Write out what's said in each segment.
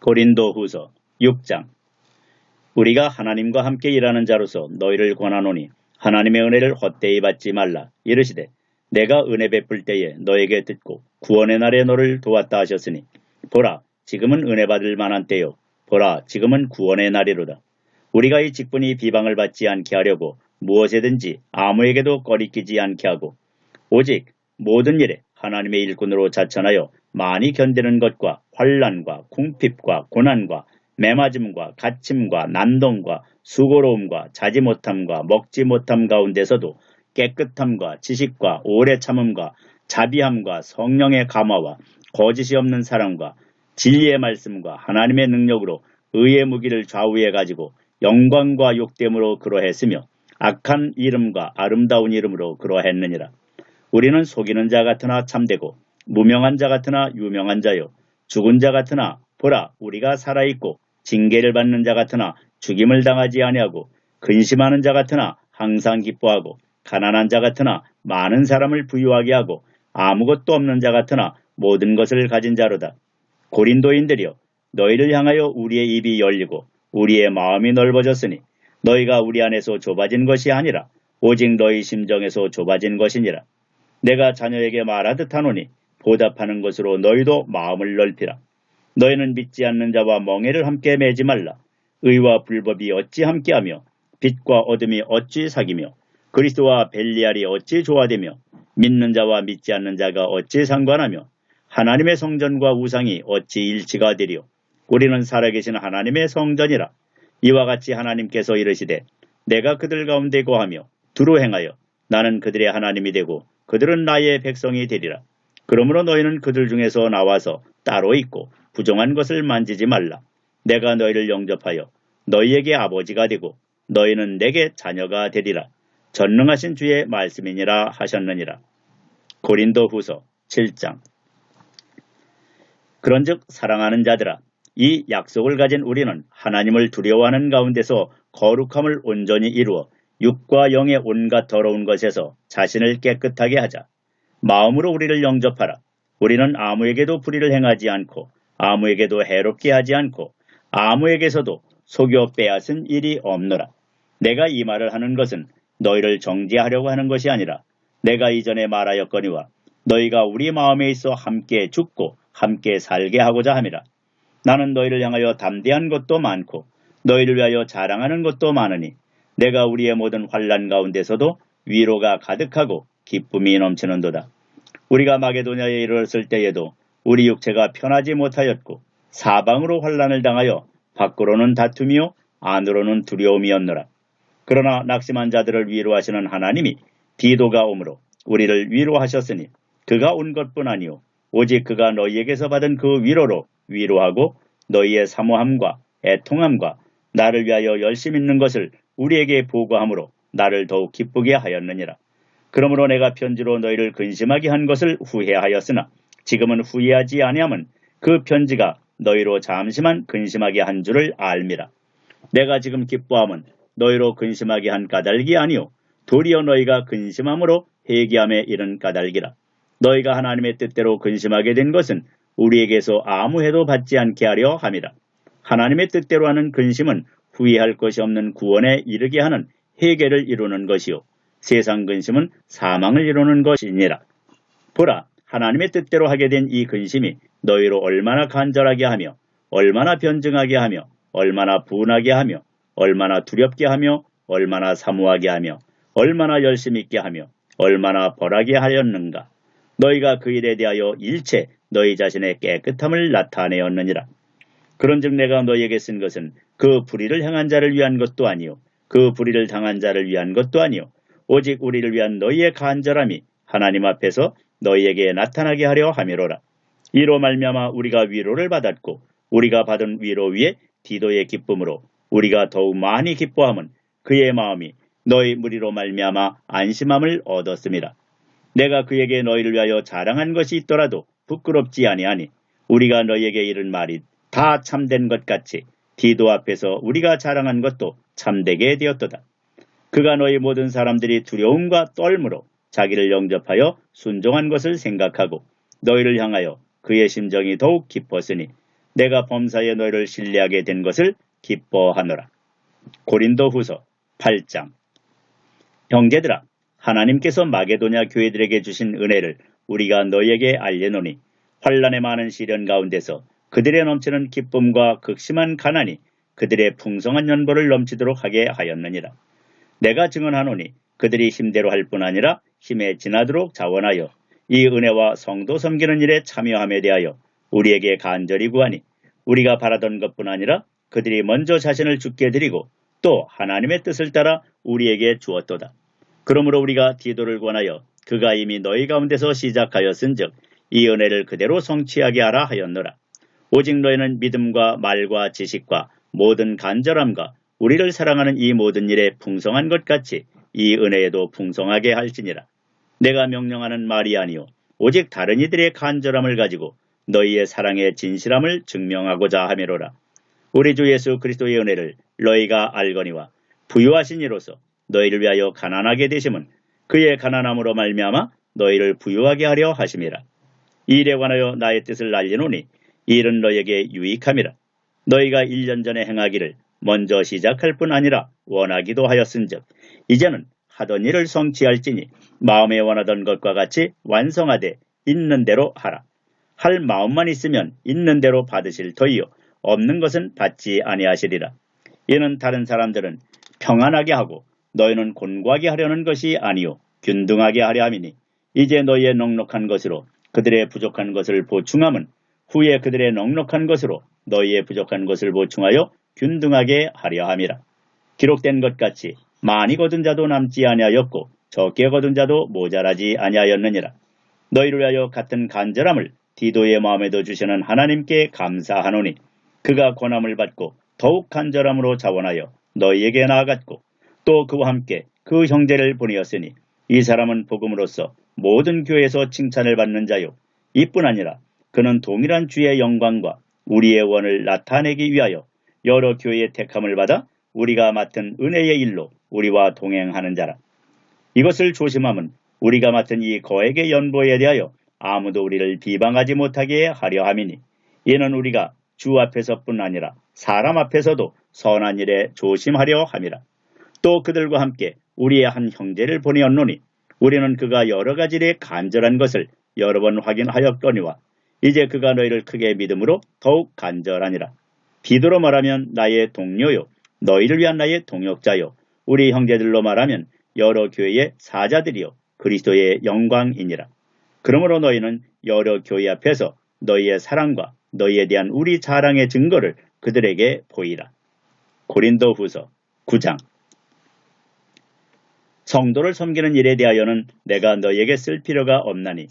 고린도후서 6장. 우리가 하나님과 함께 일하는 자로서 너희를 권하노니 하나님의 은혜를 헛되이 받지 말라. 이르시되 내가 은혜 베풀 때에 너에게 듣고 구원의 날에 너를 도왔다 하셨으니 보라 지금은 은혜 받을 만한 때요 보라 지금은 구원의 날이로다. 우리가 이 직분이 비방을 받지 않게 하려고 무엇에든지 아무에게도 꺼리끼지 않게 하고 오직 모든 일에 하나님의 일꾼으로 자천하여 많이 견디는 것과 환난과 궁핍과 고난과 매맞음과 갇힘과 난동과 수고로움과 자지 못함과 먹지 못함 가운데서도 깨끗함과 지식과 오래 참음과 자비함과 성령의 감화와 거짓이 없는 사랑과 진리의 말씀과 하나님의 능력으로 의의 무기를 좌우해 가지고 영광과 욕됨으로 그러했으며 악한 이름과 아름다운 이름으로 그러했느니라. 우리는 속이는 자 같으나 참되고 무명한 자 같으나 유명한 자요 죽은 자 같으나 보라 우리가 살아있고 징계를 받는 자 같으나 죽임을 당하지 아니하고 근심하는 자 같으나 항상 기뻐하고 가난한 자 같으나 많은 사람을 부유하게 하고 아무것도 없는 자 같으나 모든 것을 가진 자로다. 고린도인들이여 너희를 향하여 우리의 입이 열리고 우리의 마음이 넓어졌으니 너희가 우리 안에서 좁아진 것이 아니라 오직 너희 심정에서 좁아진 것이니라. 내가 자녀에게 말하듯 하노니 보답하는 것으로 너희도 마음을 넓히라. 너희는 믿지 않는 자와 멍에를 함께 매지 말라. 의와 불법이 어찌 함께하며 빛과 어둠이 어찌 사귀며 그리스도와 벨리알이 어찌 조화되며 믿는 자와 믿지 않는 자가 어찌 상관하며 하나님의 성전과 우상이 어찌 일치가 되리요. 우리는 살아계신 하나님의 성전이라. 이와 같이 하나님께서 이르시되 내가 그들 가운데 거하며 두루 행하여 나는 그들의 하나님이 되고 그들은 나의 백성이 되리라. 그러므로 너희는 그들 중에서 나와서 따로 있고 부정한 것을 만지지 말라. 내가 너희를 영접하여 너희에게 아버지가 되고 너희는 내게 자녀가 되리라. 전능하신 주의 말씀이니라 하셨느니라. 고린도후서 7장. 그런즉 사랑하는 자들아 이 약속을 가진 우리는 하나님을 두려워하는 가운데서 거룩함을 온전히 이루어 육과 영의 온갖 더러운 것에서 자신을 깨끗하게 하자. 마음으로 우리를 영접하라. 우리는 아무에게도 불의를 행하지 않고 아무에게도 해롭게 하지 않고 아무에게서도 속여 빼앗은 일이 없노라. 내가 이 말을 하는 것은 너희를 정죄하려고 하는 것이 아니라 내가 이전에 말하였거니와 너희가 우리 마음에 있어 함께 죽고 함께 살게 하고자 함이라. 나는 너희를 향하여 담대한 것도 많고 너희를 위하여 자랑하는 것도 많으니 내가 우리의 모든 환난 가운데서도 위로가 가득하고 기쁨이 넘치는도다. 우리가 마게도냐에 이르렀을 때에도 우리 육체가 편하지 못하였고 사방으로 환난을 당하여 밖으로는 다툼이요 안으로는 두려움이었노라. 그러나 낙심한 자들을 위로하시는 하나님이 디도가 오므로 우리를 위로하셨으니 그가 온 것뿐 아니요 오직 그가 너희에게서 받은 그 위로로 위로하고 너희의 사모함과 애통함과 나를 위하여 열심 있는 것을 우리에게 보고함으로 나를 더욱 기쁘게 하였느니라. 그러므로 내가 편지로 너희를 근심하게 한 것을 후회하였으나 지금은 후회하지 아니함은 그 편지가 너희로 잠시만 근심하게 한 줄을 알미라. 내가 지금 기뻐함은 너희로 근심하게 한 까닭이 아니요 도리어 너희가 근심함으로 회개함에 이른 까닭이라. 너희가 하나님의 뜻대로 근심하게 된 것은 우리에게서 아무 해도 받지 않게 하려 함이라. 하나님의 뜻대로 하는 근심은 후회할 것이 없는 구원에 이르게 하는 회개를 이루는 것이요 세상 근심은 사망을 이루는 것이니라. 보라 하나님의 뜻대로 하게 된 이 근심이 너희로 얼마나 간절하게 하며 얼마나 변증하게 하며 얼마나 분하게 하며 얼마나 두렵게 하며 얼마나 사모하게 하며 얼마나 열심 있게 하며 얼마나 벌하게 하였는가. 너희가 그 일에 대하여 일체 너희 자신의 깨끗함을 나타내었느니라. 그런즉 내가 너희에게 쓴 것은 그 불의를 행한 자를 위한 것도 아니요 그 불의를 당한 자를 위한 것도 아니요 오직 우리를 위한 너희의 간절함이 하나님 앞에서 너희에게 나타나게 하려 함이로라. 이로 말미암아 우리가 위로를 받았고 우리가 받은 위로 위에 디도의 기쁨으로 우리가 더욱 많이 기뻐함은 그의 마음이 너희 무리로 말미암아 안심함을 얻었음이라. 내가 그에게 너희를 위하여 자랑한 것이 있더라도 부끄럽지 아니하니 우리가 너희에게 이른 말이 다 참된 것 같이 디도 앞에서 우리가 자랑한 것도 참되게 되었도다. 그가 너희 모든 사람들이 두려움과 떨므로 자기를 영접하여 순종한 것을 생각하고 너희를 향하여 그의 심정이 더욱 깊었으니 내가 범사에 너희를 신뢰하게 된 것을 기뻐하노라. 고린도후서 8장. 형제들아, 하나님께서 마게도냐 교회들에게 주신 은혜를 우리가 너희에게 알려노니 환난의 많은 시련 가운데서 그들의 넘치는 기쁨과 극심한 가난이 그들의 풍성한 연보를 넘치도록 하게 하였느니라. 내가 증언하노니 그들이 힘대로 할 뿐 아니라 힘에 지나도록 자원하여 이 은혜와 성도 섬기는 일에 참여함에 대하여 우리에게 간절히 구하니 우리가 바라던 것뿐 아니라 그들이 먼저 자신을 주께 드리고 또 하나님의 뜻을 따라 우리에게 주었도다. 그러므로 우리가 디도를 권하여 그가 이미 너희 가운데서 시작하였은즉 이 은혜를 그대로 성취하게 하라 하였노라. 오직 너희는 믿음과 말과 지식과 모든 간절함과 우리를 사랑하는 이 모든 일에 풍성한 것 같이 이 은혜에도 풍성하게 할지니라. 내가 명령하는 말이 아니요 오직 다른 이들의 간절함을 가지고 너희의 사랑의 진실함을 증명하고자 하미로라. 우리 주 예수 그리스도의 은혜를 너희가 알거니와 부유하신 이로서 너희를 위하여 가난하게 되심은 그의 가난함으로 말미암아 너희를 부유하게 하려 하심이라. 이 일에 관하여 나의 뜻을 알리노니 이 일은 너희에게 유익함이라. 너희가 1년 전에 행하기를 먼저 시작할 뿐 아니라 원하기도 하였은즉 이제는 하던 일을 성취할지니 마음에 원하던 것과 같이 완성하되 있는 대로 하라. 할 마음만 있으면 있는 대로 받으실 터이요 없는 것은 받지 아니하시리라. 이는 다른 사람들은 평안하게 하고 너희는 곤고하게 하려는 것이 아니요 균등하게 하려 함이니 이제 너희의 넉넉한 것으로 그들의 부족한 것을 보충함은 후에 그들의 넉넉한 것으로 너희의 부족한 것을 보충하여 균등하게 하려 함이라. 기록된 것 같이 많이 거둔 자도 남지 아니하였고 적게 거둔 자도 모자라지 아니하였느니라. 너희를 위하여 같은 간절함을 디도의 마음에도 주시는 하나님께 감사하노니 그가 권함을 받고 더욱 간절함으로 자원하여 너희에게 나아갔고 또 그와 함께 그 형제를 보내었으니 이 사람은 복음으로써 모든 교회에서 칭찬을 받는 자요 이뿐 아니라 그는 동일한 주의 영광과 우리의 원을 나타내기 위하여 여러 교회의 택함을 받아 우리가 맡은 은혜의 일로 우리와 동행하는 자라. 이것을 조심함은 우리가 맡은 이 거액의 연보에 대하여 아무도 우리를 비방하지 못하게 하려 함이니 이는 우리가 주 앞에서뿐 아니라 사람 앞에서도 선한 일에 조심하려 함이라. 또 그들과 함께 우리의 한 형제를 보내었노니 우리는 그가 여러 가지 일에 간절한 것을 여러 번 확인하였거니와 이제 그가 너희를 크게 믿음으로 더욱 간절하니라. 디도로 말하면 나의 동료요 너희를 위한 나의 동역자요 우리 형제들로 말하면 여러 교회의 사자들이요 그리스도의 영광이니라. 그러므로 너희는 여러 교회 앞에서 너희의 사랑과 너희에 대한 우리 자랑의 증거를 그들에게 보이라. 고린도후서 9장. 성도를 섬기는 일에 대하여는 내가 너희에게 쓸 필요가 없나니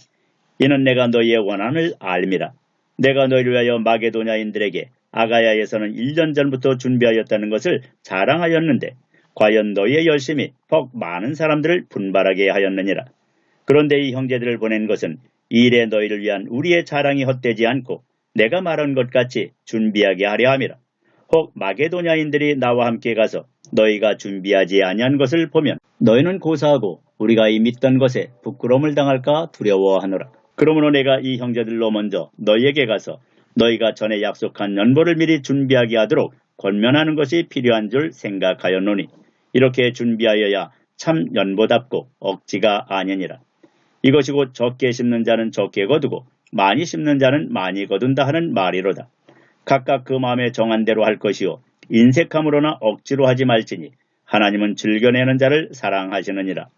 이는 내가 너희의 원한을 알미라. 내가 너희를 위하여 마게도냐인들에게 아가야에서는 1년 전부터 준비하였다는 것을 자랑하였는데 과연 너희의 열심이 퍽 많은 사람들을 분발하게 하였느니라. 그런데 이 형제들을 보낸 것은 이 일에 너희를 위한 우리의 자랑이 헛되지 않고 내가 말한 것 같이 준비하게 하려 함이라. 혹 마게도냐인들이 나와 함께 가서 너희가 준비하지 아니한 것을 보면 너희는 고사하고 우리가 이 믿던 것에 부끄러움을 당할까 두려워하노라. 그러므로 내가 이 형제들로 먼저 너희에게 가서 너희가 전에 약속한 연보를 미리 준비하게 하도록 권면하는 것이 필요한 줄 생각하였노니 이렇게 준비하여야 참 연보답고 억지가 아니니라. 이것이 곧 적게 심는 자는 적게 거두고 많이 심는 자는 많이 거둔다 하는 말이로다. 각각 그 마음에 정한 대로 할 것이요 인색함으로나 억지로 하지 말지니 하나님은 즐겨내는 자를 사랑하시느니라.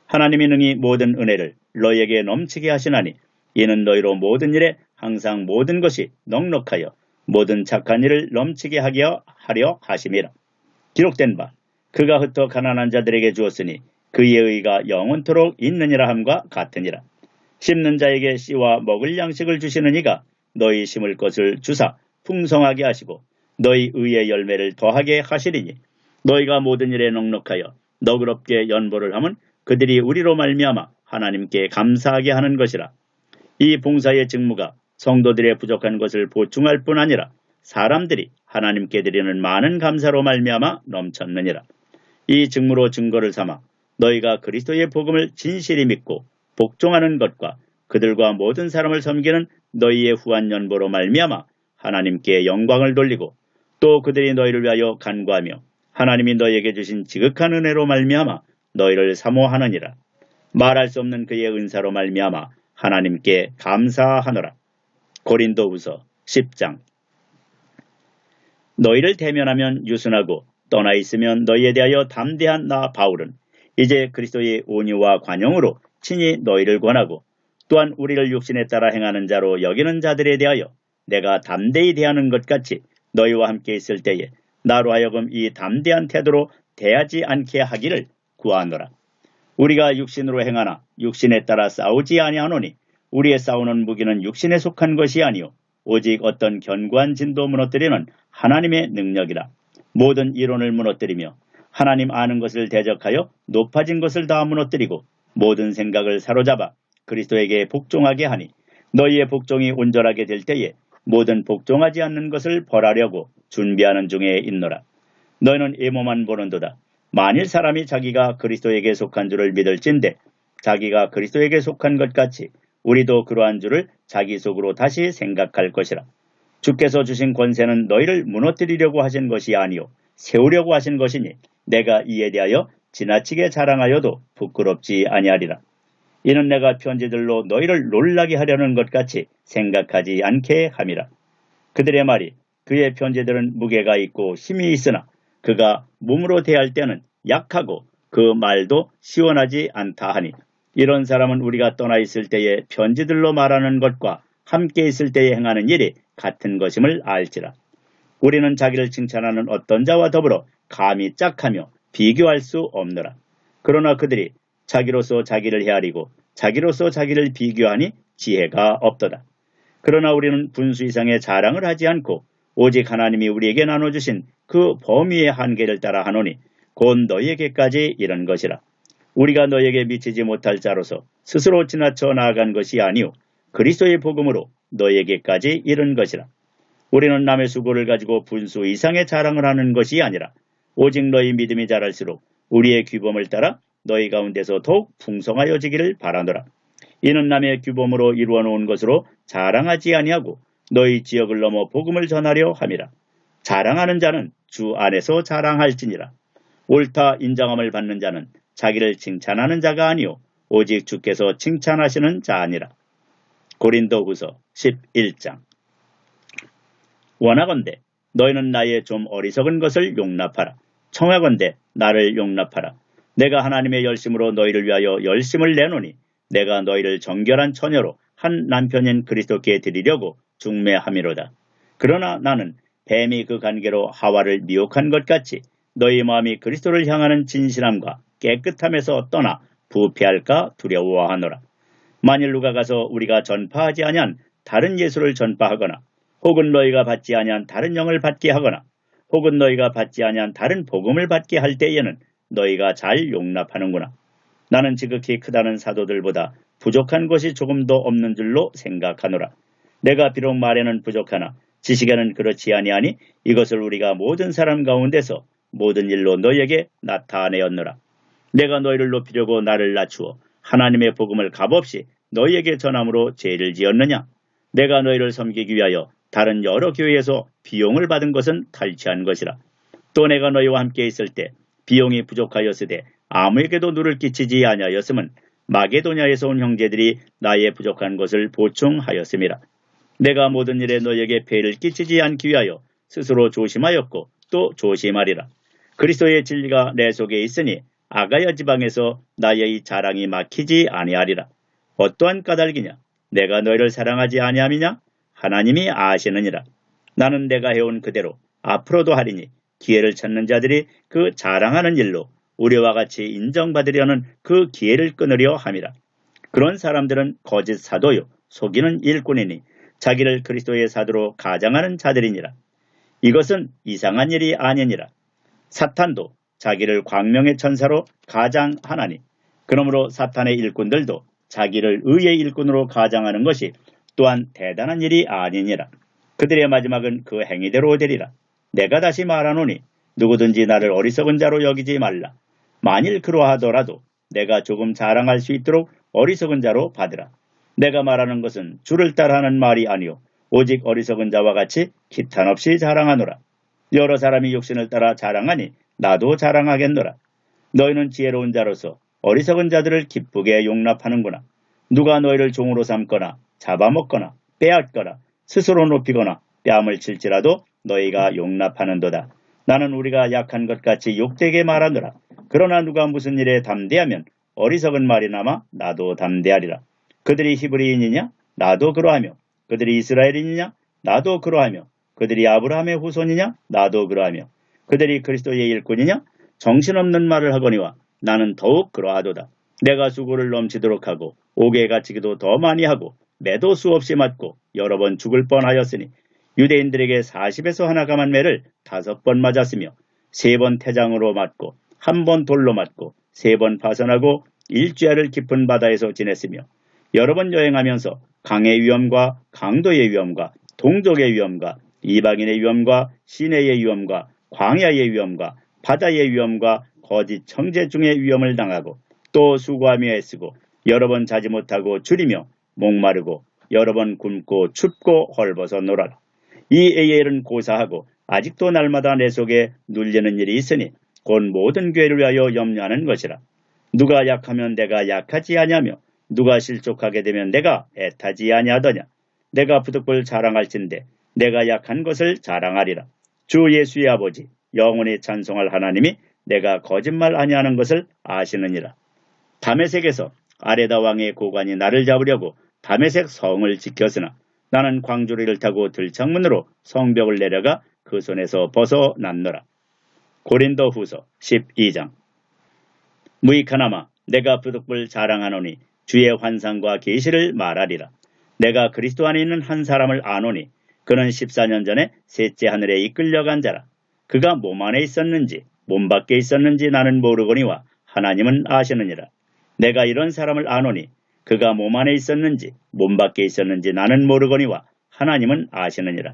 하나님이 능히 모든 은혜를 너희에게 넘치게 하시나니 이는 너희로 모든 일에 항상 모든 것이 넉넉하여 모든 착한 일을 넘치게 하려 하심이라. 기록된 바 그가 흩어 가난한 자들에게 주었으니 그의 의가 영원토록 있느니라 함과 같으니라. 심는 자에게 씨와 먹을 양식을 주시는 이가 너희 심을 것을 주사 풍성하게 하시고 너희 의의 열매를 더하게 하시리니 너희가 모든 일에 넉넉하여 너그럽게 연보를 하면 그들이 우리로 말미암아 하나님께 감사하게 하는 것이라. 이 봉사의 직무가 성도들의 부족한 것을 보충할 뿐 아니라 사람들이 하나님께 드리는 많은 감사로 말미암아 넘쳤느니라. 이 직무로 증거를 삼아 너희가 그리스도의 복음을 진실히 믿고 복종하는 것과 그들과 모든 사람을 섬기는 너희의 후한 연보로 말미암아 하나님께 영광을 돌리고 또 그들이 너희를 위하여 간구하며 하나님이 너희에게 주신 지극한 은혜로 말미암아 너희를 사모하느니라. 말할 수 없는 그의 은사로 말미암아 하나님께 감사하노라. 고린도후서 10장. 너희를 대면하면 유순하고 떠나 있으면 너희에 대하여 담대한 나 바울은 이제 그리스도의 온유와 관용으로 친히 너희를 권하고 또한 우리를 육신에 따라 행하는 자로 여기는 자들에 대하여 내가 담대히 대하는 것 같이 너희와 함께 있을 때에 나로 하여금 이 담대한 태도로 대하지 않게 하기를 구하노라. 우리가 육신으로 행하나 육신에 따라 싸우지 아니하노니 우리의 싸우는 무기는 육신에 속한 것이 아니요 오직 어떤 견고한 진도 무너뜨리는 하나님의 능력이라. 모든 이론을 무너뜨리며 하나님 아는 것을 대적하여 높아진 것을 다 무너뜨리고 모든 생각을 사로잡아 그리스도에게 복종하게 하니 너희의 복종이 온전하게 될 때에 모든 복종하지 않는 것을 벌하려고 준비하는 중에 있노라. 너희는 이 몸만 보는도다. 만일 사람이 자기가 그리스도에게 속한 줄을 믿을진대 자기가 그리스도에게 속한 것 같이 우리도 그러한 줄을 자기 속으로 다시 생각할 것이라. 주께서 주신 권세는 너희를 무너뜨리려고 하신 것이 아니요 세우려고 하신 것이니 내가 이에 대하여 지나치게 자랑하여도 부끄럽지 아니하리라. 이는 내가 편지들로 너희를 놀라게 하려는 것 같이 생각하지 않게 함이라. 그들의 말이 그의 편지들은 무게가 있고 힘이 있으나 그가 몸으로 대할 때는 약하고 그 말도 시원하지 않다 하니 이런 사람은 우리가 떠나 있을 때에 편지들로 말하는 것과 함께 있을 때에 행하는 일이 같은 것임을 알지라. 우리는 자기를 칭찬하는 어떤 자와 더불어 감히 짝하며 비교할 수 없노라. 그러나 그들이 자기로서 자기를 헤아리고 자기로서 자기를 비교하니 지혜가 없도다. 그러나 우리는 분수 이상의 자랑을 하지 않고 오직 하나님이 우리에게 나눠주신 그 범위의 한계를 따라 하노니 곧 너희에게까지 이런 것이라. 우리가 너희에게 미치지 못할 자로서 스스로 지나쳐 나아간 것이 아니오 그리스도의 복음으로 너희에게까지 이른 것이라. 우리는 남의 수고를 가지고 분수 이상의 자랑을 하는 것이 아니라 오직 너희 믿음이 자랄수록 우리의 규범을 따라 너희 가운데서 더욱 풍성하여지기를 바라노라. 이는 남의 규범으로 이루어 놓은 것으로 자랑하지 아니하고 너희 지역을 넘어 복음을 전하려 함이라. 자랑하는 자는 주 안에서 자랑할지니라. 옳다 인정함을 받는 자는 자기를 칭찬하는 자가 아니요 오직 주께서 칭찬하시는 자 아니라. 고린도후서 11장. 원하건대 너희는 나의 좀 어리석은 것을 용납하라. 청하건대 나를 용납하라. 내가 하나님의 열심으로 너희를 위하여 열심을 내노니 내가 너희를 정결한 처녀로 한 남편인 그리스도께 드리려고 중매함이로다. 그러나 나는 뱀이 그 관계로 하와를 미혹한 것 같이 너희 마음이 그리스도를 향하는 진실함과 깨끗함에서 떠나 부패할까 두려워하노라. 만일 누가 가서 우리가 전파하지 아니한 다른 예수를 전파하거나 혹은 너희가 받지 아니한 다른 영을 받게 하거나 혹은 너희가 받지 아니한 다른 복음을 받게 할 때에는 너희가 잘 용납하는구나. 나는 지극히 크다는 사도들보다 부족한 것이 조금도 없는 줄로 생각하노라. 내가 비록 말에는 부족하나 지식에는 그렇지 아니하니 이것을 우리가 모든 사람 가운데서 모든 일로 너희에게 나타내었노라. 내가 너희를 높이려고 나를 낮추어 하나님의 복음을 값없이 너희에게 전함으로 죄를 지었느냐? 내가 너희를 섬기기 위하여 다른 여러 교회에서 비용을 받은 것은 탈취한 것이라. 또 내가 너희와 함께 있을 때 비용이 부족하였으되 아무에게도 누를 끼치지 아니하였음은 마게도냐에서 온 형제들이 나의 부족한 것을 보충하였음이라. 내가 모든 일에 너희에게 폐를 끼치지 않기 위하여 스스로 조심하였고 또 조심하리라. 그리스도의 진리가 내 속에 있으니 아가야 지방에서 나의 이 자랑이 막히지 아니하리라. 어떠한 까닭이냐? 내가 너희를 사랑하지 아니함이냐? 하나님이 아시느니라. 나는 내가 해온 그대로 앞으로도 하리니 기회를 찾는 자들이 그 자랑하는 일로 우리와 같이 인정받으려는 그 기회를 끊으려 함이라. 그런 사람들은 거짓 사도요 속이는 일꾼이니 자기를 그리스도의 사도로 가장하는 자들이니라. 이것은 이상한 일이 아니니라. 사탄도 자기를 광명의 천사로 가장하나니 그러므로 사탄의 일꾼들도 자기를 의의 일꾼으로 가장하는 것이 또한 대단한 일이 아니니라. 그들의 마지막은 그 행위대로 되리라. 내가 다시 말하노니 누구든지 나를 어리석은 자로 여기지 말라. 만일 그러하더라도 내가 조금 자랑할 수 있도록 어리석은 자로 받으라. 내가 말하는 것은 주를 따라하는 말이 아니요 오직 어리석은 자와 같이 기탄 없이 자랑하노라. 여러 사람이 육신을 따라 자랑하니 나도 자랑하겠노라. 너희는 지혜로운 자로서 어리석은 자들을 기쁘게 용납하는구나. 누가 너희를 종으로 삼거나 잡아먹거나 빼앗거나 스스로 높이거나 뺨을 칠지라도 너희가 용납하는도다. 나는 우리가 약한 것 같이 욕되게 말하노라. 그러나 누가 무슨 일에 담대하면 어리석은 말이나마 나도 담대하리라. 그들이 히브리인이냐? 나도 그러하며 그들이 이스라엘인이냐? 나도 그러하며 그들이 아브라함의 후손이냐? 나도 그러하며 그들이 그리스도의 일꾼이냐? 정신없는 말을 하거니와 나는 더욱 그러하도다. 내가 수고를 넘치도록 하고 옥에 갇히기도 더 많이 하고 매도 수없이 맞고 여러 번 죽을 뻔하였으니 유대인들에게 40에서 하나 감한 매를 5번 맞았으며 3번 태장으로 맞고 1번 돌로 맞고 3번 파선하고 일주야를 깊은 바다에서 지냈으며 여러 번 여행하면서 강의 위험과 강도의 위험과 동족의 위험과 이방인의 위험과 시내의 위험과 광야의 위험과 바다의 위험과 거짓 청제 중의 위험을 당하고 또 수고하며 애쓰고 여러 번 자지 못하고 줄이며 목마르고 여러 번 굶고 춥고 헐벗어 놀아라. 이 에이엘은 고사하고 아직도 날마다 내 속에 눌리는 일이 있으니 곧 모든 교회를 위하여 염려하는 것이라. 누가 약하면 내가 약하지 아니하며 누가 실족하게 되면 내가 애타지 아니하더냐. 내가 부득불 자랑할진대 내가 약한 것을 자랑하리라. 주 예수의 아버지 영원히 찬송할 하나님이 내가 거짓말 아니하는 것을 아시느니라. 다메섹에서 아레다 왕의 고관이 나를 잡으려고 다메섹 성을 지켰으나 나는 광주리를 타고 들창문으로 성벽을 내려가 그 손에서 벗어났노라. 고린도 후서 12장. 무익하나마 내가 부득불 자랑하노니 주의 환상과 계시를 말하리라. 내가 그리스도 안에 있는 한 사람을 아노니 그는 14년 전에 셋째 하늘에 이끌려간 자라. 그가 몸 안에 있었는지 몸 밖에 있었는지 나는 모르거니와 하나님은 아시느니라. 내가 이런 사람을 아노니 그가 몸 안에 있었는지 몸 밖에 있었는지 나는 모르거니와 하나님은 아시느니라.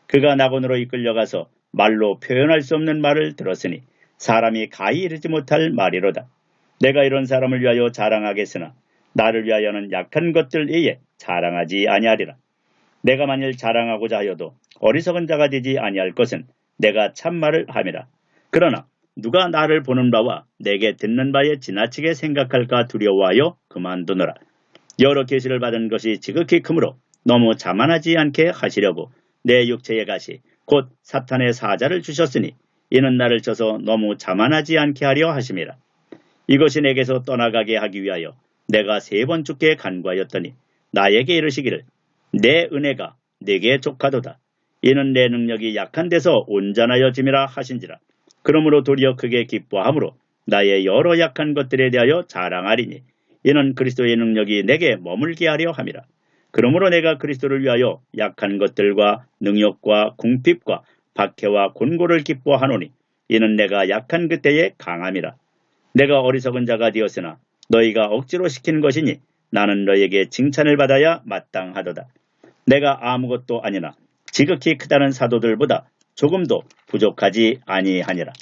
그가 낙원으로 이끌려가서 말로 표현할 수 없는 말을 들었으니 사람이 가히 이르지 못할 말이로다. 내가 이런 사람을 위하여 자랑하겠으나 나를 위하여는 약한 것들 외에 자랑하지 아니하리라. 내가 만일 자랑하고자 하여도 어리석은 자가 되지 아니할 것은 내가 참말을 함이라. 그러나 누가 나를 보는 바와 내게 듣는 바에 지나치게 생각할까 두려워하여 그만두노라. 여러 계시를 받은 것이 지극히 크므로 너무 자만하지 않게 하시려고 내 육체의 가시 곧 사탄의 사자를 주셨으니 이는 나를 쳐서 너무 자만하지 않게 하려 하심이라. 이것이 내게서 떠나가게 하기 위하여 내가 3번 주께 간구하였더니 나에게 이르시기를 내 은혜가 내게 족하도다. 이는 내 능력이 약한 데서 온전하여짐이라 하신지라. 그러므로 도리어 크게 기뻐함으로 나의 여러 약한 것들에 대하여 자랑하리니 이는 그리스도의 능력이 내게 머물게 하려 함이라. 그러므로 내가 그리스도를 위하여 약한 것들과 능욕과 궁핍과 박해와 곤고를 기뻐하노니 이는 내가 약한 그때에 강함이라. 내가 어리석은 자가 되었으나 너희가 억지로 시킨 것이니 나는 너희에게 칭찬을 받아야 마땅하도다. 내가 아무것도 아니나 지극히 크다는 사도들보다 조금도 부족하지 아니하니라.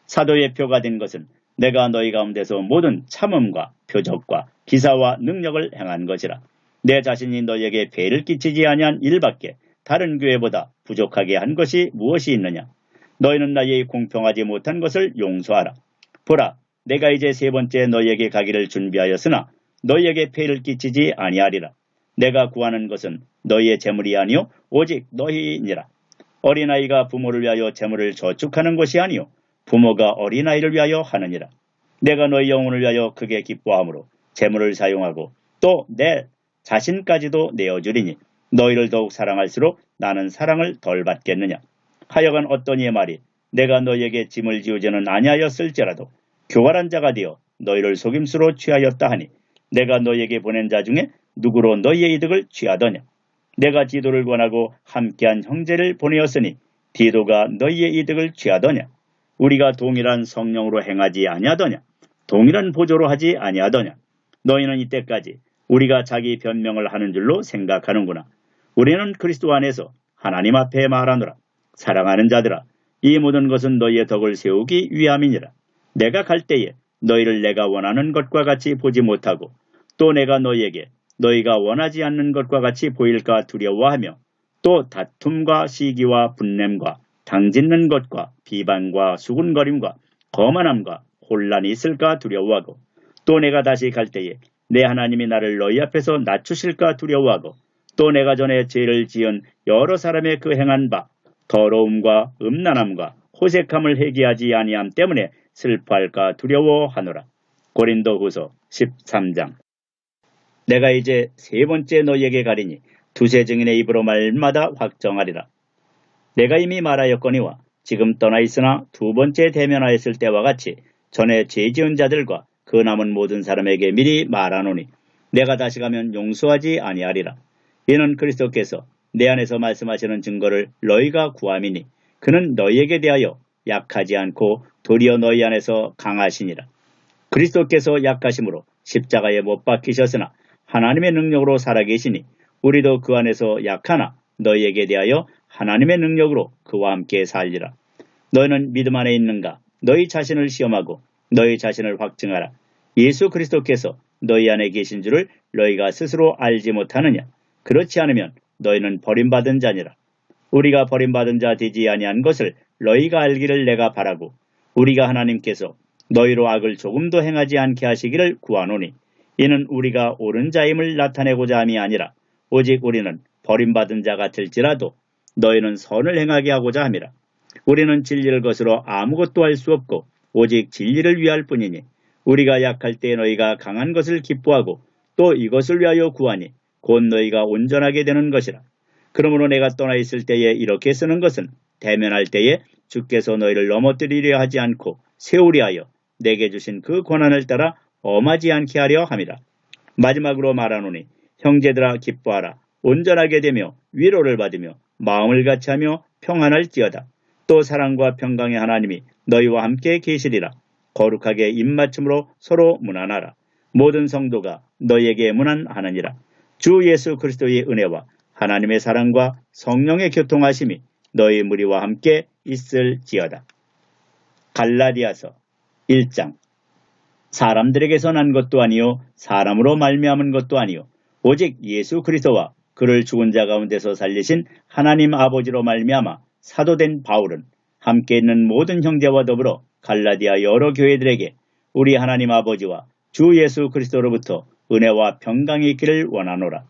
사도의 표가 된 것은 내가 너희 가운데서 모든 참음과 표적과 기사와 능력을 행한 것이라. 내 자신이 너희에게 배를 끼치지 아니한 일밖에 다른 교회보다 부족하게 한 것이 무엇이 있느냐. 너희는 나의 공평하지 못한 것을 용서하라. 보라, 내가 이제 3번째 너희에게 가기를 준비하였으나 너희에게 폐를 끼치지 아니하리라. 내가 구하는 것은 너희의 재물이 아니요 오직 너희니라. 어린아이가 부모를 위하여 재물을 저축하는 것이 아니요 부모가 어린아이를 위하여 하느니라. 내가 너희 영혼을 위하여 크게 기뻐함으로 재물을 사용하고 또 내 자신까지도 내어주리니 너희를 더욱 사랑할수록 나는 사랑을 덜 받겠느냐. 하여간 어떤 이의 말이 내가 너희에게 짐을 지우지는 아니하였을지라도 교활한 자가 되어 너희를 속임수로 취하였다 하니 내가 너희에게 보낸 자 중에 누구로 너희의 이득을 취하더냐. 내가 디도를 권하고 함께한 형제를 보내었으니 디도가 너희의 이득을 취하더냐. 우리가 동일한 성령으로 행하지 아니하더냐. 동일한 보조로 하지 아니하더냐. 너희는 이때까지 우리가 자기 변명을 하는 줄로 생각하는구나. 우리는 그리스도 안에서 하나님 앞에 말하노라. 사랑하는 자들아, 이 모든 것은 너희의 덕을 세우기 위함이니라. 내가 갈 때에 너희를 내가 원하는 것과 같이 보지 못하고 또 내가 너희에게 너희가 원하지 않는 것과 같이 보일까 두려워하며 또 다툼과 시기와 분냄과 당짓는 것과 비방과 수군거림과 거만함과 혼란이 있을까 두려워하고 또 내가 다시 갈 때에 내 하나님이 나를 너희 앞에서 낮추실까 두려워하고 또 내가 전에 죄를 지은 여러 사람의 그 행한 바 더러움과 음란함과 호색함을 회개하지 아니함 때문에 슬퍼할까 두려워하노라. 고린도후서 13장. 내가 이제 세 번째 너희에게 가리니 두세 증인의 입으로 말마다 확정하리라. 내가 이미 말하였거니와 지금 떠나 있으나 두 번째 대면하였을 때와 같이 전에 죄 지은 자들과 그 남은 모든 사람에게 미리 말하노니 내가 다시 가면 용서하지 아니하리라. 이는 그리스도께서 내 안에서 말씀하시는 증거를 너희가 구함이니 그는 너희에게 대하여 약하지 않고 도리어 너희 안에서 강하시니라. 그리스도께서 약하심으로 십자가에 못 박히셨으나 하나님의 능력으로 살아계시니 우리도 그 안에서 약하나 너희에게 대하여 하나님의 능력으로 그와 함께 살리라. 너희는 믿음 안에 있는가? 너희 자신을 시험하고 너희 자신을 확증하라. 예수 그리스도께서 너희 안에 계신 줄을 너희가 스스로 알지 못하느냐? 그렇지 않으면 너희는 버림받은 자니라. 우리가 버림받은 자 되지 아니한 것을 너희가 알기를 내가 바라고 우리가 하나님께서 너희로 악을 조금도 행하지 않게 하시기를 구하노니 이는 우리가 옳은 자임을 나타내고자 함이 아니라 오직 우리는 버림받은 자 같을지라도 너희는 선을 행하게 하고자 함이라. 우리는 진리를 것으로 아무것도 할 수 없고 오직 진리를 위할 뿐이니 우리가 약할 때 너희가 강한 것을 기뻐하고 또 이것을 위하여 구하니 곧 너희가 온전하게 되는 것이라. 그러므로 내가 떠나 있을 때에 이렇게 쓰는 것은 대면할 때에 주께서 너희를 넘어뜨리려 하지 않고 세우려 하여 내게 주신 그 권한을 따라 엄하지 않게 하려 함이라. 마지막으로 말하노니 형제들아 기뻐하라. 온전하게 되며 위로를 받으며 마음을 같이하며 평안할지어다. 또 사랑과 평강의 하나님이 너희와 함께 계시리라. 거룩하게 입맞춤으로 서로 문안하라. 모든 성도가 너희에게 문안하느니라. 주 예수 그리스도의 은혜와 하나님의 사랑과 성령의 교통하심이 너희 무리와 함께 있을지어다. 갈라디아서 1장. 사람들에게서 난 것도 아니요 사람으로 말미암은 것도 아니요 오직 예수 그리스도와 그를 죽은 자 가운데서 살리신 하나님 아버지로 말미암아 사도된 바울은 함께 있는 모든 형제와 더불어 갈라디아 여러 교회들에게 우리 하나님 아버지와 주 예수 그리스도로부터 은혜와 평강이 있기를 원하노라.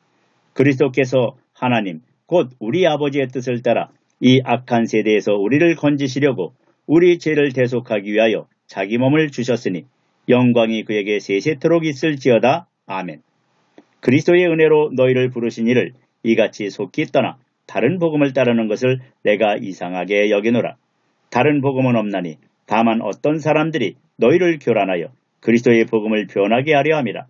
그리스도께서 하나님 곧 우리 아버지의 뜻을 따라 이 악한 세대에서 우리를 건지시려고 우리 죄를 대속하기 위하여 자기 몸을 주셨으니 영광이 그에게 세세토록 있을지어다. 아멘. 그리스도의 은혜로 너희를 부르신 이를 이같이 속히 떠나 다른 복음을 따르는 것을 내가 이상하게 여기노라. 다른 복음은 없나니 다만 어떤 사람들이 너희를 교란하여 그리스도의 복음을 변하게 하려 함이라.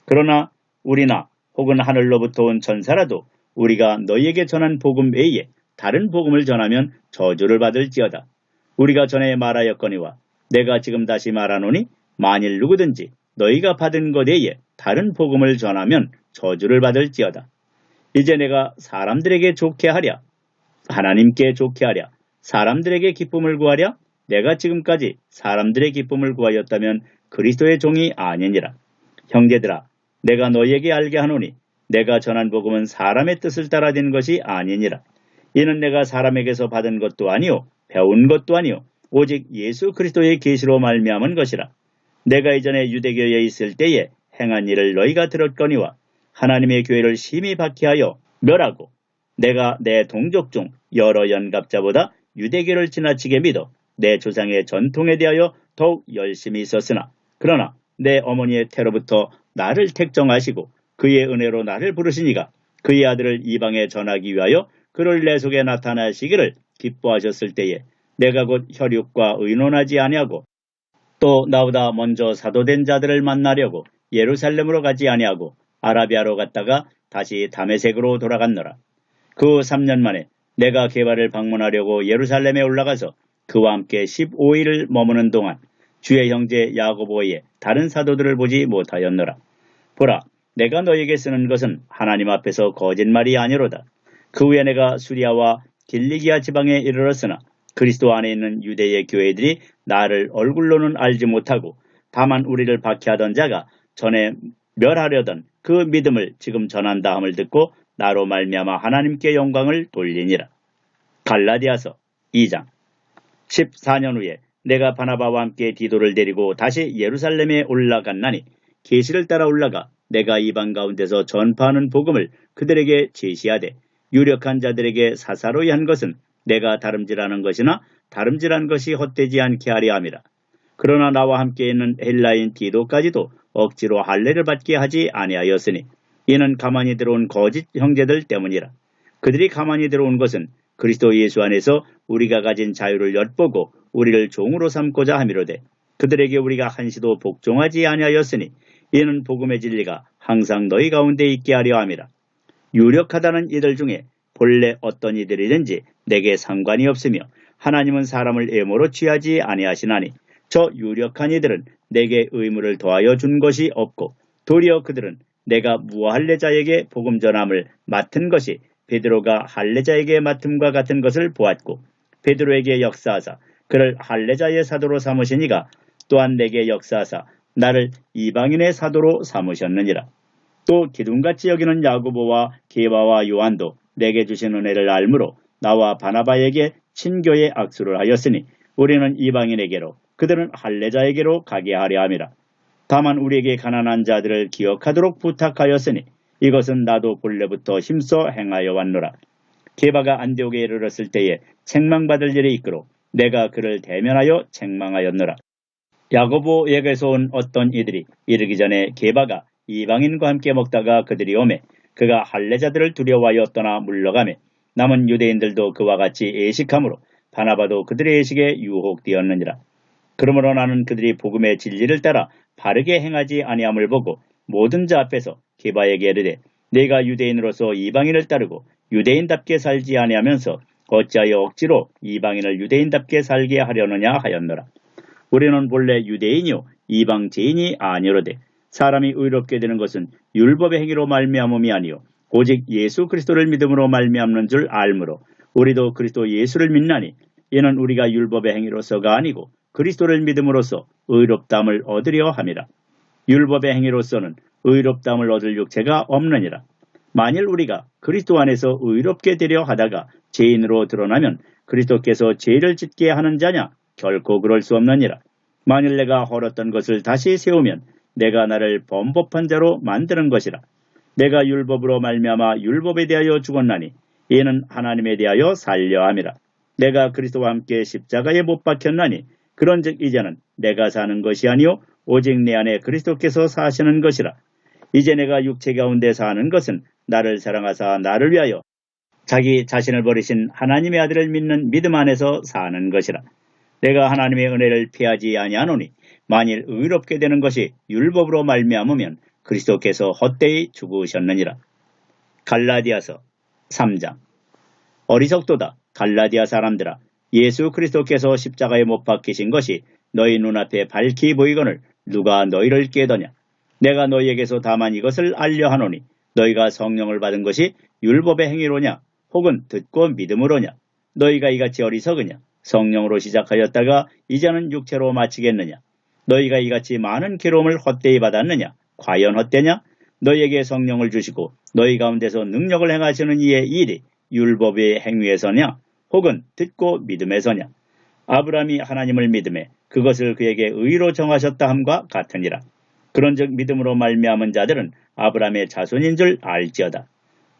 그러나 우리나 혹은 하늘로부터 온 천사라도 우리가 너희에게 전한 복음 외에 다른 복음을 전하면 저주를 받을지어다. 우리가 전에 말하였거니와 내가 지금 다시 말하노니 만일 누구든지 너희가 받은 것 외에 다른 복음을 전하면 저주를 받을지어다. 이제 내가 사람들에게 좋게 하랴? 하나님께 좋게 하랴? 사람들에게 기쁨을 구하랴? 내가 지금까지 사람들의 기쁨을 구하였다면 그리스도의 종이 아니니라. 형제들아, 내가 너희에게 알게 하노니 내가 전한 복음은 사람의 뜻을 따라 된 것이 아니니라. 이는 내가 사람에게서 받은 것도 아니요 배운 것도 아니요 오직 예수 그리스도의 계시로 말미암은 것이라. 내가 이전에 유대교에 있을 때에 행한 일을 너희가 들었거니와 하나님의 교회를 심히 박해하여 멸하고 내가 내 동족 중 여러 연갑자보다 유대교를 지나치게 믿어 내 조상의 전통에 대하여 더욱 열심히 있었으나 그러나 내 어머니의 태로부터 나를 택정하시고 그의 은혜로 나를 부르시니가 그의 아들을 이방에 전하기 위하여 그를 내 속에 나타나시기를 기뻐하셨을 때에 내가 곧 혈육과 의논하지 아니하고 또 나보다 먼저 사도된 자들을 만나려고 예루살렘으로 가지 아니하고 아라비아로 갔다가 다시 다메섹으로 돌아갔노라. 그 3년 만에 내가 게바를 방문하려고 예루살렘에 올라가서 그와 함께 15일을 머무는 동안 주의 형제 야고보 외에 다른 사도들을 보지 못하였노라. 보라, 내가 너에게 쓰는 것은 하나님 앞에서 거짓말이 아니로다. 그 후에 내가 수리아와 길리기아 지방에 이르렀으나 그리스도 안에 있는 유대의 교회들이 나를 얼굴로는 알지 못하고 다만 우리를 박해하던 자가 전에 멸하려던 그 믿음을 지금 전한다 함을 듣고 나로 말미암아 하나님께 영광을 돌리니라. 갈라디아서 2장. 14년 후에 내가 바나바와 함께 디도를 데리고 다시 예루살렘에 올라갔나니 계시를 따라 올라가 내가 이방 가운데서 전파하는 복음을 그들에게 제시하되 유력한 자들에게 사사로이 한 것은 내가 다름질하는 것이나 다름질한 것이 헛되지 않게 하려 함이라. 그러나 나와 함께 있는 헬라인 디도까지도 억지로 할례를 받게 하지 아니하였으니 이는 가만히 들어온 거짓 형제들 때문이라. 그들이 가만히 들어온 것은 그리스도 예수 안에서 우리가 가진 자유를 엿보고 우리를 종으로 삼고자 함이로되 그들에게 우리가 한시도 복종하지 아니하였으니 이는 복음의 진리가 항상 너희 가운데 있게 하려 함이라. 유력하다는 이들 중에 본래 어떤 이들이든지 내게 상관이 없으며 하나님은 사람을 애모로 취하지 아니하시나니 저 유력한 이들은 내게 의무를 더하여 준 것이 없고 도리어 그들은 내가 무할례자에게 복음 전함을 맡은 것이 베드로가 할례자에게 맡음과 같은 것을 보았고 베드로에게 역사하사 그를 할례자의 사도로 삼으시니가 또한 내게 역사하사 나를 이방인의 사도로 삼으셨느니라. 또 기둥같이 여기는 야고보와 게바와 요한도 내게 주신 은혜를 알므로 나와 바나바에게 친교의 악수를 하였으니 우리는 이방인에게로 그들은 할례자에게로 가게 하려 함이라. 다만 우리에게 가난한 자들을 기억하도록 부탁하였으니 이것은 나도 본래부터 힘써 행하여 왔노라. 게바가 안디옥에 이르렀을 때에 책망받을 일이 있고로 내가 그를 대면하여 책망하였노라. 야고보에게서 온 어떤 이들이 이르기 전에 게바가 이방인과 함께 먹다가 그들이 오매 그가 할례자들을 두려워하여 떠나 물러가매 남은 유대인들도 그와 같이 애식함으로 바나바도 그들의 애식에 유혹되었느니라. 그러므로 나는 그들이 복음의 진리를 따라 바르게 행하지 아니함을 보고 모든 자 앞에서 게바에게 이르되 내가 유대인으로서 이방인을 따르고 유대인답게 살지 아니하면서 어찌하여 억지로 이방인을 유대인답게 살게 하려느냐 하였노라. 우리는 본래 유대인이요 이방 죄인이 아니로되 사람이 의롭게 되는 것은 율법의 행위로 말미암음이 아니요 오직 예수 그리스도를 믿음으로 말미암는 줄 알므로 우리도 그리스도 예수를 믿나니 이는 우리가 율법의 행위로서가 아니고 그리스도를 믿음으로써 의롭다함을 얻으려 함이라. 율법의 행위로서는 의롭다함을 얻을 육체가 없느니라. 만일 우리가 그리스도 안에서 의롭게 되려 하다가 죄인으로 드러나면 그리스도께서 죄를 짓게 하는 자냐? 결코 그럴 수 없느니라. 만일 내가 헐었던 것을 다시 세우면 내가 나를 범법한 자로 만드는 것이라. 내가 율법으로 말미암아 율법에 대하여 죽었나니 이는 하나님에 대하여 살려 함이라. 내가 그리스도와 함께 십자가에 못 박혔나니 그런즉 이제는 내가 사는 것이 아니요 오직 내 안에 그리스도께서 사시는 것이라. 이제 내가 육체 가운데 사는 것은 나를 사랑하사 나를 위하여 자기 자신을 버리신 하나님의 아들을 믿는 믿음 안에서 사는 것이라. 내가 하나님의 은혜를 피하지 아니하노니 만일 의롭게 되는 것이 율법으로 말미암으면 그리스도께서 헛되이 죽으셨느니라. 갈라디아서 3장. 어리석도다 갈라디아 사람들아, 예수 그리스도께서 십자가에 못 박히신 것이 너희 눈앞에 밝히 보이거늘 누가 너희를 깨더냐. 내가 너희에게서 다만 이것을 알려 하노니 너희가 성령을 받은 것이 율법의 행위로냐 혹은 듣고 믿음으로냐. 너희가 이같이 어리석으냐. 성령으로 시작하였다가 이제는 육체로 마치겠느냐. 너희가 이같이 많은 괴로움을 헛되이 받았느냐. 과연 헛되냐. 너희에게 성령을 주시고 너희 가운데서 능력을 행하시는 이의 일이 율법의 행위에서냐 혹은 듣고 믿음에서냐. 아브라함이 하나님을 믿음에 그것을 그에게 의로 정하셨다 함과 같으니라. 그런즉 믿음으로 말미암은 자들은 아브라함의 자손인 줄 알지어다.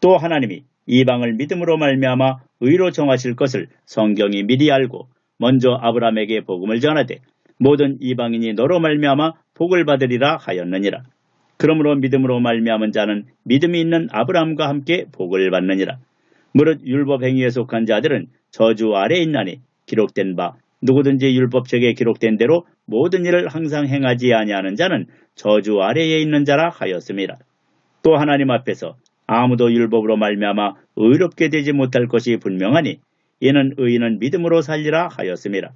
또 하나님이 이방을 믿음으로 말미암아 의로 정하실 것을 성경이 미리 알고 먼저 아브라함에게 복음을 전하되 모든 이방인이 너로 말미암아 복을 받으리라 하였느니라. 그러므로 믿음으로 말미암은 자는 믿음이 있는 아브라함과 함께 복을 받느니라. 무릇 율법 행위에 속한 자들은 저주 아래에 있나니 기록된 바 누구든지 율법책에 기록된 대로 모든 일을 항상 행하지 아니하는 자는 저주 아래에 있는 자라 하였음이라. 또 하나님 앞에서 아무도 율법으로 말미암아 의롭게 되지 못할 것이 분명하니 이는 의인은 믿음으로 살리라 하였음이라.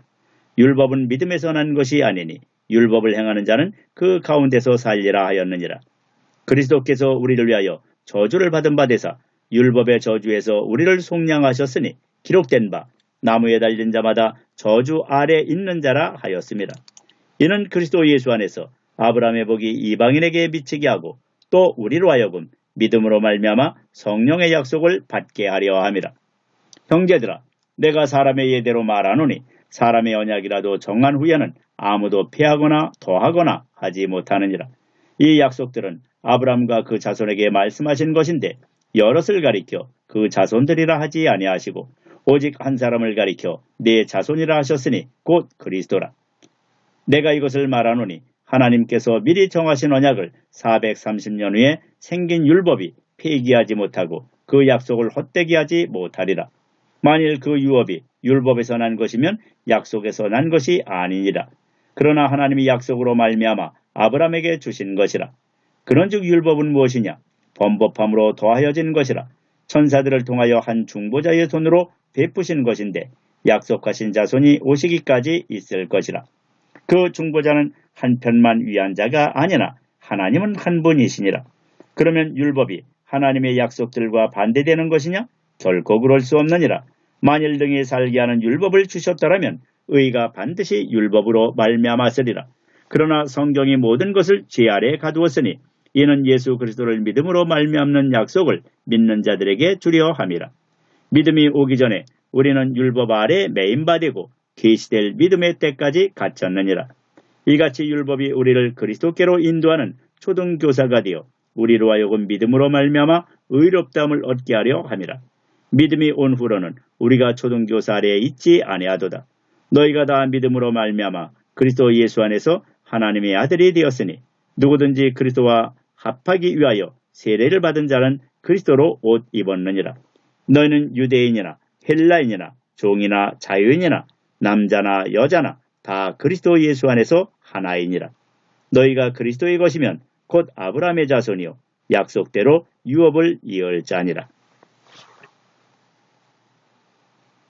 율법은 믿음에서 난 것이 아니니 율법을 행하는 자는 그 가운데서 살리라 하였느니라. 그리스도께서 우리를 위하여 저주를 받은 바 되사 율법의 저주에서 우리를 속량하셨으니 기록된 바 나무에 달린 자마다 저주 아래 있는 자라 하였음이라. 이는 그리스도 예수 안에서 아브라함의 복이 이방인에게 미치게 하고 또 우리로 하여금 믿음으로 말미암아 성령의 약속을 받게 하려 함이라. 형제들아, 내가 사람의 예대로 말하노니 사람의 언약이라도 정한 후에는 아무도 폐하거나 더하거나 하지 못하느니라. 이 약속들은 아브라함과 그 자손에게 말씀하신 것인데 여럿을 가리켜 그 자손들이라 하지 아니하시고 오직 한 사람을 가리켜 네 자손이라 하셨으니 곧 그리스도라. 내가 이것을 말하노니 하나님께서 미리 정하신 언약을 430년 후에 생긴 율법이 폐기하지 못하고 그 약속을 헛되게 하지 못하리라. 만일 그 유업이 율법에서 난 것이면 약속에서 난 것이 아니니라. 그러나 하나님이 약속으로 말미암아 아브라함에게 주신 것이라. 그런즉 율법은 무엇이냐? 범법함으로 더하여진 것이라. 천사들을 통하여 한 중보자의 손으로 베푸신 것인데 약속하신 자손이 오시기까지 있을 것이라. 그 중보자는 한편만 위한 자가 아니나 하나님은 한 분이시니라. 그러면 율법이 하나님의 약속들과 반대되는 것이냐? 결코 그럴 수 없느니라. 만일 등에 살게 하는 율법을 주셨더라면 의가 반드시 율법으로 말미암았으리라. 그러나 성경이 모든 것을 죄 아래에 가두었으니 이는 예수 그리스도를 믿음으로 말미암는 약속을 믿는 자들에게 주려 함이라. 믿음이 오기 전에 우리는 율법 아래 매인바되고 계시될 믿음의 때까지 갇혔느니라. 이같이 율법이 우리를 그리스도께로 인도하는 초등교사가 되어 우리로 하여금 믿음으로 말미암아 의롭다함을 얻게 하려 함이라. 믿음이 온 후로는 우리가 초등교사 아래에 있지 아니하도다. 너희가 다 믿음으로 말미암아 그리스도 예수 안에서 하나님의 아들이 되었으니 누구든지 그리스도와 합하기 위하여 세례를 받은 자는 그리스도로 옷 입었느니라. 너희는 유대인이나 헬라인이나 종이나 자유인이나 남자나 여자나 다 그리스도 예수 안에서 하나이니라. 너희가 그리스도의 것이면 곧 아브라함의 자손이요 약속대로 유업을 이을 자니라.